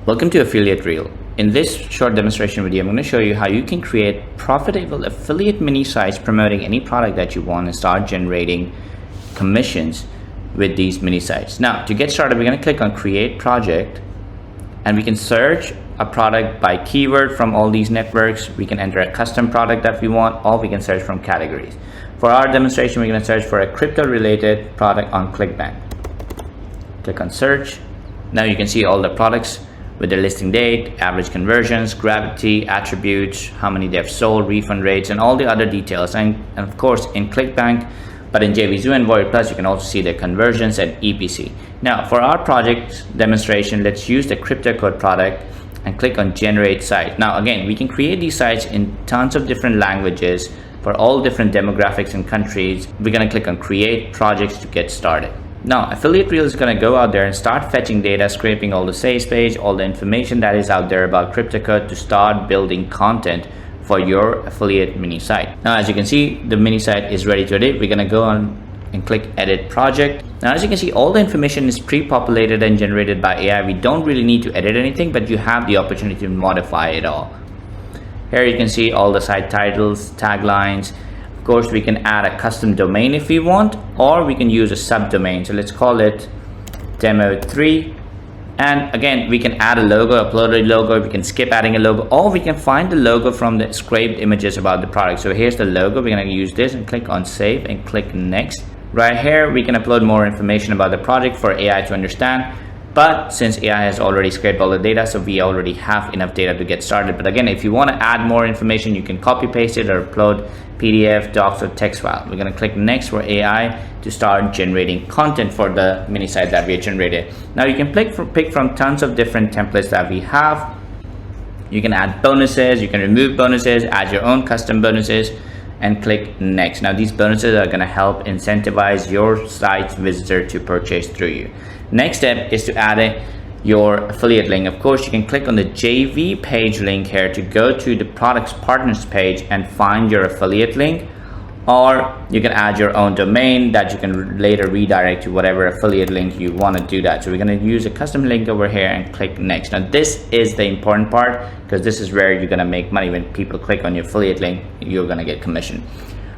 Welcome to Affiliate Reel. In this short demonstration video, I'm going to show you how you can create profitable affiliate mini sites promoting any product that you want and start generating commissions with these mini sites. Now, to get started, we're going to click on Create Project, and we can search a product by keyword from all these networks. We can enter a custom product that we want, or we can search from categories. For our demonstration, we're going to search for a crypto related product on ClickBank. Click on search. Now you can see all the products with their listing date, average conversions, gravity, attributes, how many they've sold, refund rates, and all the other details. And of course in ClickBank, but in JVZoo and WarriorPlus, you can also see the conversions and EPC. Now for our project demonstration, let's use the crypto code product and click on generate site. Now again, we can create these sites in tons of different languages for all different demographics and countries. We're going to click on create projects to get started. Now Affiliate Reel is going to go out there and start fetching data, scraping all the sales page, all the information that is out there about crypto code to start building content for your affiliate mini site. Now as you can see, the mini site is ready to edit. We're going to go on and click edit project. Now as you can see, all the information is pre-populated and generated by AI. We don't really need to edit anything, but you have the opportunity to modify it all. Here you can see all the site titles, taglines. Of course, we can add a custom domain if we want, or we can use a subdomain. So let's call it demo3. And again, we can add a logo, upload a logo, we can skip adding a logo, or we can find the logo from the scraped images about the product. So here's the logo. We're going to use this and click on save and click next. Right here, we can upload more information about the project for AI to understand. But since AI has already scraped all the data, so we already have enough data to get started. But again, if you want to add more information, you can copy paste it or upload PDF, docs, or text file. We're going to click next for AI to start generating content for the mini site that we generated. Now you can pick from tons of different templates that we have. You can add bonuses, you can remove bonuses, add your own custom bonuses, and click next. Now these bonuses are going to help incentivize your site's visitor to purchase through you. Next step is to add your affiliate link. Of course, you can click on the JV page link here to go to the products partners page and find your affiliate link, or you can add your own domain that you can later redirect to whatever affiliate link you want to do that. So we're going to use a custom link over here and click next. Now this is the important part, because this is where you're going to make money. When people click on your affiliate link, you're going to get commission.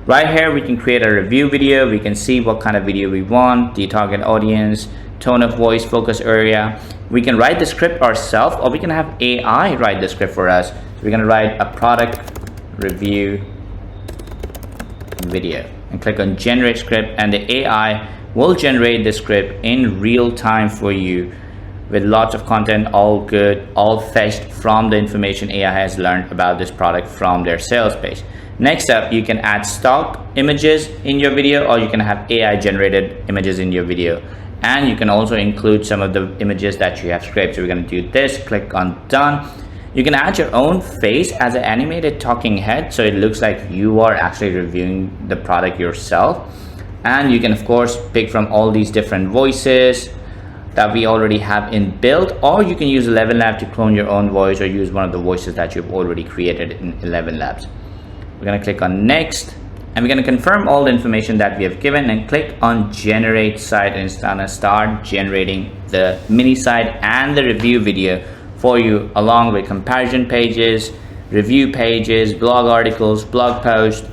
Right here, we can create a review video. We can see what kind of video we want, the target audience, tone of voice, focus area. We can write the script ourselves, or we can have AI write the script for us. So we're going to write a product review video and click on generate script, and the AI will generate the script in real time for you with lots of content, all good, all fetched from the information AI has learned about this product from their sales page. Next up, you can add stock images in your video, or you can have AI generated images in your video. And you can also include some of the images that you have scraped. So we're going to do this, click on done. You can add your own face as an animated talking head, so it looks like you are actually reviewing the product yourself. And you can of course pick from all these different voices that we already have inbuilt, or you can use 11 Labs to clone your own voice, or use one of the voices that you've already created in 11 Labs. We're going to click on next, and we're going to confirm all the information that we have given and click on generate site, and it's going to start generating the mini site and the review video for you, along with comparison pages, review pages, blog articles, blog posts,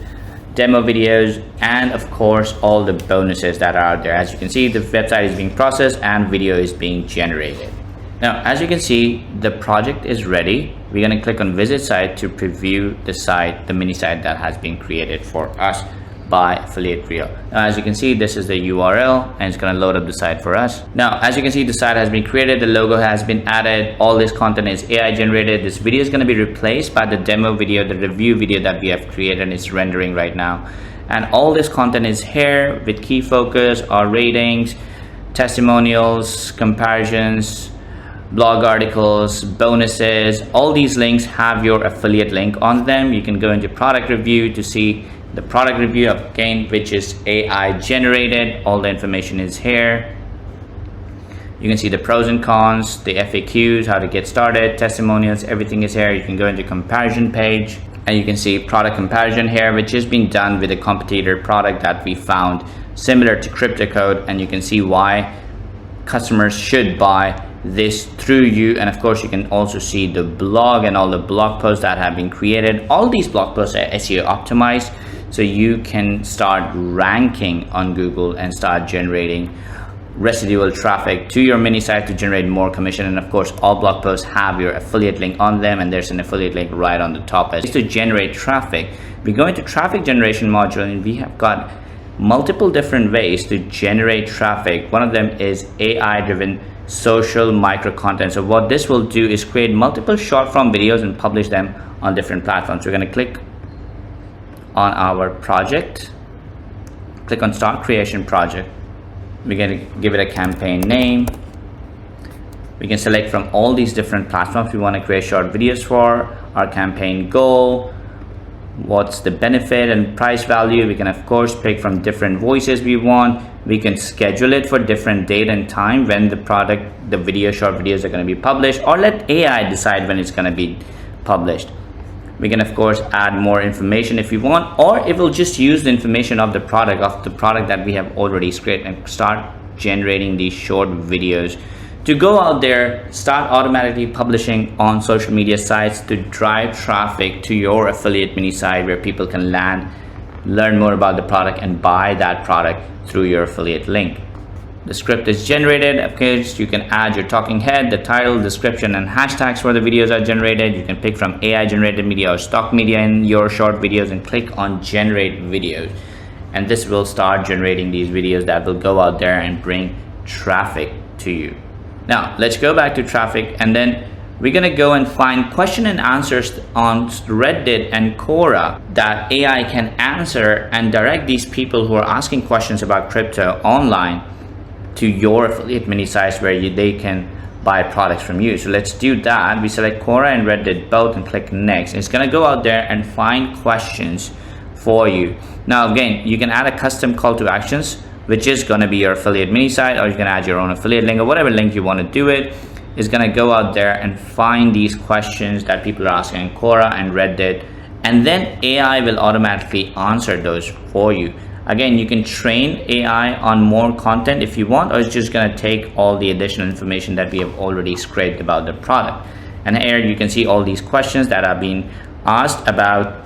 demo videos, and of course all the bonuses that are out there. As you can see, the website is being processed and video is being generated. Now as you can see, the project is ready. We're going to click on visit site to preview the site, the mini site that has been created for us by Affiliate Reel. Now as you can see, this is the URL, and it's going to load up the site for us. Now as you can see, the site has been created, the logo has been added, all this content is AI generated. This video is going to be replaced by the demo video, the review video that we have created, and it's rendering right now. And all this content is here with key focus, our ratings, testimonials, comparisons, blog articles, bonuses. All these links have your affiliate link on them. You can go into product review to see the product review again, which is AI generated. All the information is here. You can see the pros and cons, the FAQs, how to get started, testimonials, everything is here. You can go into comparison page, and you can see product comparison here, which is being done with a competitor product that we found similar to crypto code, and you can see why customers should buy this through you. And of course, you can also see the blog and all the blog posts that have been created. All these blog posts are SEO optimized, so you can start ranking on Google and start generating residual traffic to your mini site to generate more commission. And of course, all blog posts have your affiliate link on them, and there's an affiliate link right on the top. As to generate traffic, we go into traffic generation module, and we have got multiple different ways to generate traffic. One of them is AI driven social micro content. So what this will do is create multiple short form videos and publish them on different platforms. We're going to click on our project, click on start creation project. We're going to give it a campaign name. We can select from all these different platforms we want to create short videos for. Our campaign goal, what's the benefit and price value. We can of course pick from different voices we want. We can schedule it for different date and time when the short videos are going to be published, or let AI decide when it's going to be published. We can of course add more information if we want, or it will just use the information of the product that we have already created, and start generating these short videos to go out there, start automatically publishing on social media sites to drive traffic to your affiliate mini site, where people can land, learn more about the product, and buy that product through your affiliate link. The script is generated. Of course, you can add your talking head, the title, description, and hashtags for the videos are generated. You can pick from AI generated media or stock media in your short videos and click on generate videos. And this will start generating these videos that will go out there and bring traffic to you. Now, let's go back to traffic, and then we're going to go and find question and answers on Reddit and Quora that AI can answer and direct these people who are asking questions about crypto online to your affiliate mini sites where they can buy products from you. So let's do that. We select Quora and Reddit both and click next. It's going to go out there and find questions for you. Now again, you can add a custom call to actions, which is going to be your affiliate mini site, or you can add your own affiliate link or whatever link you want to do it. Is going to go out there and find these questions that people are asking in Quora and Reddit, and then AI will automatically answer those for you. Again, you can train AI on more content if you want, or it's just going to take all the additional information that we have already scraped about the product. And here you can see all these questions that are being asked about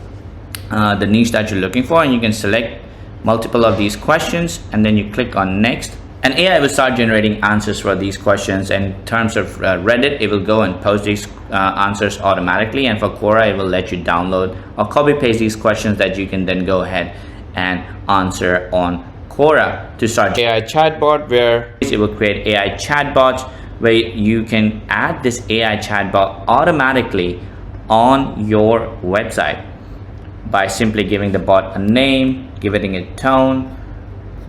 the niche that you're looking for, and you can select multiple of these questions and then you click on next, and AI will start generating answers for these questions. In terms of Reddit, it will go and post these answers automatically, and for Quora, it will let you download or copy paste these questions that you can then go ahead and answer on Quora. To start AI chatbot, where it will create AI chatbots where you can add this AI chatbot automatically on your website by simply giving the bot a name, giving it tone,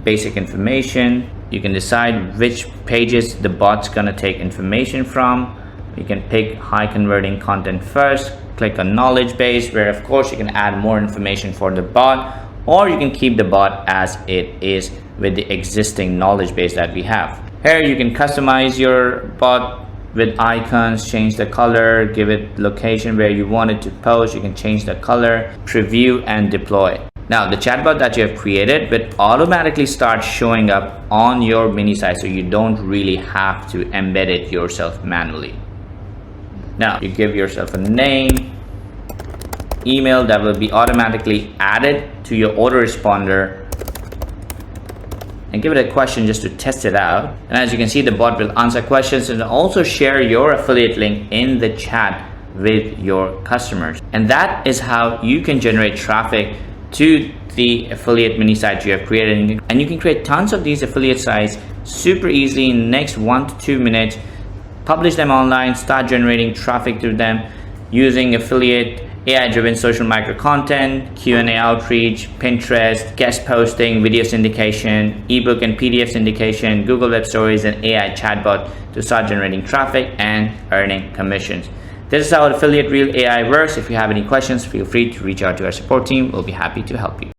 basic information. You can decide which pages the bot's gonna take information from. You can pick high converting content first, click on knowledge base, where of course you can add more information for the bot, or you can keep the bot as it is with the existing knowledge base that we have. Here you can customize your bot with icons, change the color, give it location where you want it to post. You can change the color, preview and deploy. Now the chatbot that you have created will automatically start showing up on your mini site, so you don't really have to embed it yourself manually. Now you give yourself a name, email that will be automatically added to your autoresponder, and give it a question just to test it out. And as you can see, the bot will answer questions and also share your affiliate link in the chat with your customers. And that is how you can generate traffic to the affiliate mini site you have created. And you can create tons of these affiliate sites super easily in the next 1 to 2 minutes. Publish them online, start generating traffic to them using affiliate AI-driven social micro content, Q&A outreach, Pinterest, guest posting, video syndication, ebook and PDF syndication, Google Web Stories, and AI chatbot to start generating traffic and earning commissions. This is how Affiliate Real AI works. If you have any questions, feel free to reach out to our support team. We'll be happy to help you.